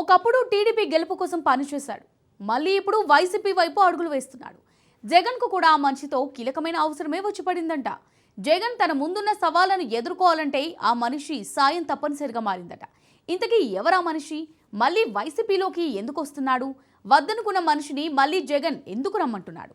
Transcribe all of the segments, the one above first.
ఒకప్పుడు టీడీపీ గెలుపు కోసం పనిచేశాడు. మళ్ళీ ఇప్పుడు వైసీపీ వైపు అడుగులు వేస్తున్నాడు. జగన్కు కూడా ఆ మనిషితో కీలకమైన అవసరమే వచ్చి పడిందంట. జగన్ తన ముందున్న సవాళ్లను ఎదుర్కోవాలంటే ఆ మనిషి సాయం తప్పనిసరిగా మారిందట. ఇంతకీ ఎవరా మనిషి? మళ్ళీ వైసీపీలోకి ఎందుకు వస్తున్నాడు? వద్దనుకున్న మనిషిని మళ్ళీ జగన్ ఎందుకు రమ్మంటున్నాడు?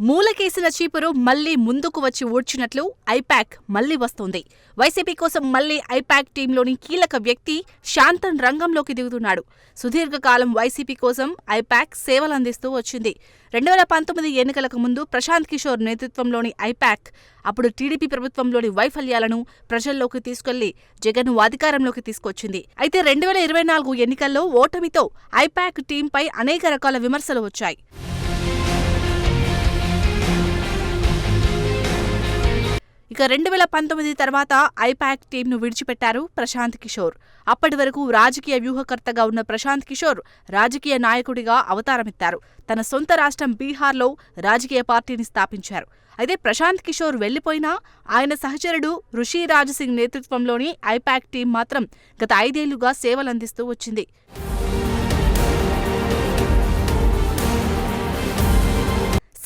మూలకేసిన చీపురు మళ్లీ ముందుకు వచ్చి ఊడ్చినట్లు ఐపాక్ మళ్లీ వస్తోంది. వైసీపీ కోసం మళ్లీ ఐపాక్ టీంలోని కీలక వ్యక్తి శాంతన్ రంగంలోకి దిగుతున్నాడు. సుదీర్ఘకాలం వైసీపీ కోసం ఐపాక్ సేవలందిస్తూ వచ్చింది. 2019 ఎన్నికలకు ముందు ప్రశాంత్ కిషోర్ నేతృత్వంలోని ఐపాక్ అప్పుడు టీడీపీ ప్రభుత్వంలోని వైఫల్యాలను ప్రజల్లోకి తీసుకెళ్లి జగన్ను అధికారంలోకి తీసుకొచ్చింది. అయితే 2024 ఎన్నికల్లో ఓటమితో ఐపాక్ టీంపై అనేక రకాల విమర్శలు వచ్చాయి. ఇక 2019 తర్వాత ఐపాక్ టీంను విడిచిపెట్టారు ప్రశాంత్ కిషోర్. అప్పటి వరకు రాజకీయ వ్యూహకర్తగా ఉన్న ప్రశాంత్ కిషోర్ రాజకీయ నాయకుడిగా అవతారమెత్తారు. తన సొంత రాష్ట్రం బీహార్లో రాజకీయ పార్టీని స్థాపించారు. అయితే ప్రశాంత్ కిషోర్ వెళ్లిపోయినా ఆయన సహచరుడు రుషిరాజ్ సింగ్ నేతృత్వంలోని ఐపాక్ టీం మాత్రం గత 5 ఏళ్లుగా సేవలందిస్తూ వచ్చింది.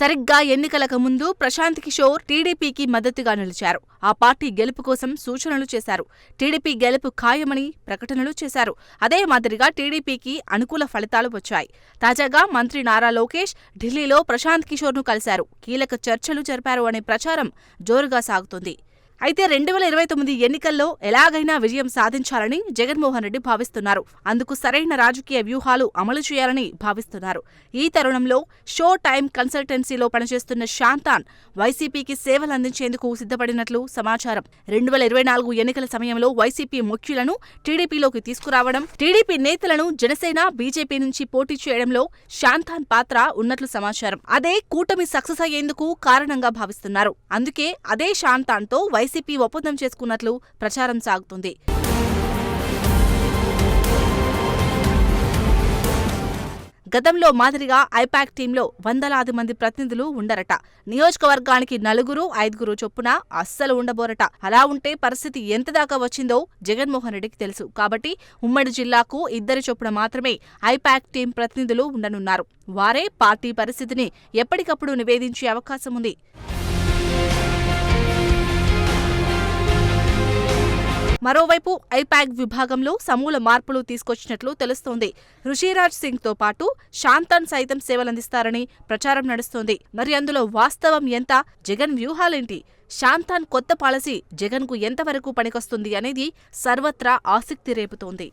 సరిగ్గా ఎన్నికలకు ముందు ప్రశాంత్ కిషోర్ టీడీపీకి మద్దతుగా నిలిచారు. ఆ పార్టీ గెలుపు కోసం సూచనలు చేశారు. టీడీపీ గెలుపు ఖాయమని ప్రకటనలు చేశారు. అదే మాదిరిగా టీడీపీకి అనుకూల ఫలితాలు వచ్చాయి. తాజాగా మంత్రి నారా లోకేష్ ఢిల్లీలో ప్రశాంత్ కిషోర్ను కలిశారు. కీలక చర్చలు జరిపారు అనే ప్రచారం జోరుగా సాగుతోంది. అయితే 2029 ఎన్నికల్లో ఎలాగైనా విజయం సాధించాలని జగన్మోహన్ రెడ్డి భావిస్తున్నారు. అందుకు సరైన రాజకీయ వ్యూహాలు అమలు చేయాలని భావిస్తున్నారు. ఈ తరుణంలో షో టైం కన్సల్టెన్సీలో పనిచేస్తున్న శాంతాన్ వైసీపీకి సేవలందించేందుకు సిద్ధపడినట్లు సమాచారం. 2024 ఎన్నికల సమయంలో వైసీపీ ముఖ్యులను టీడీపీలోకి తీసుకురావడం, టీడీపీ నేతలను జనసేన, బీజేపీ నుంచి పోటీ చేయడంలో శాంతాన్ పాత్ర ఉన్నట్లు సమాచారం. అదే కూటమి సక్సెస్ అయ్యేందుకు కారణంగా భావిస్తున్నారు. అందుకే అదే శాంతాన్తో వైసీపీ ఒప్పందం చేసుకున్నట్లు ప్రచారం సాగుతుంది. గతంలో మాదిరిగా ఐపాక్ టీంలో వందలాది మంది ప్రతినిధులు ఉండరట. నియోజకవర్గానికి 4, 5 చొప్పున అస్సలు ఉండబోరట. అలా ఉంటే పరిస్థితి ఎంతదాకా వచ్చిందో జగన్మోహన్ రెడ్డికి తెలుసు. కాబట్టి ఉమ్మడి జిల్లాకు 2 చొప్పున మాత్రమే ఐపాక్ టీం ప్రతినిధులు ఉండనున్నారు. వారే పార్టీ పరిస్థితిని ఎప్పటికప్పుడు నివేదించే అవకాశం ఉంది. మరోవైపు ఐపాక్ విభాగంలో సమూల మార్పులు తీసుకొచ్చినట్లు తెలుస్తోంది. రుషిరాజ్ సింగ్ తో పాటు శాంతన్ సైతం సేవలందిస్తారని ప్రచారం నడుస్తోంది. మరి అందులో వాస్తవం ఎంత? జగన్ వ్యూహాలేంటి? శాంతన్ కొత్త పాలసీ జగన్కు ఎంతవరకు పనికొస్తుంది అనేది సర్వత్రా ఆసక్తి రేపుతోంది.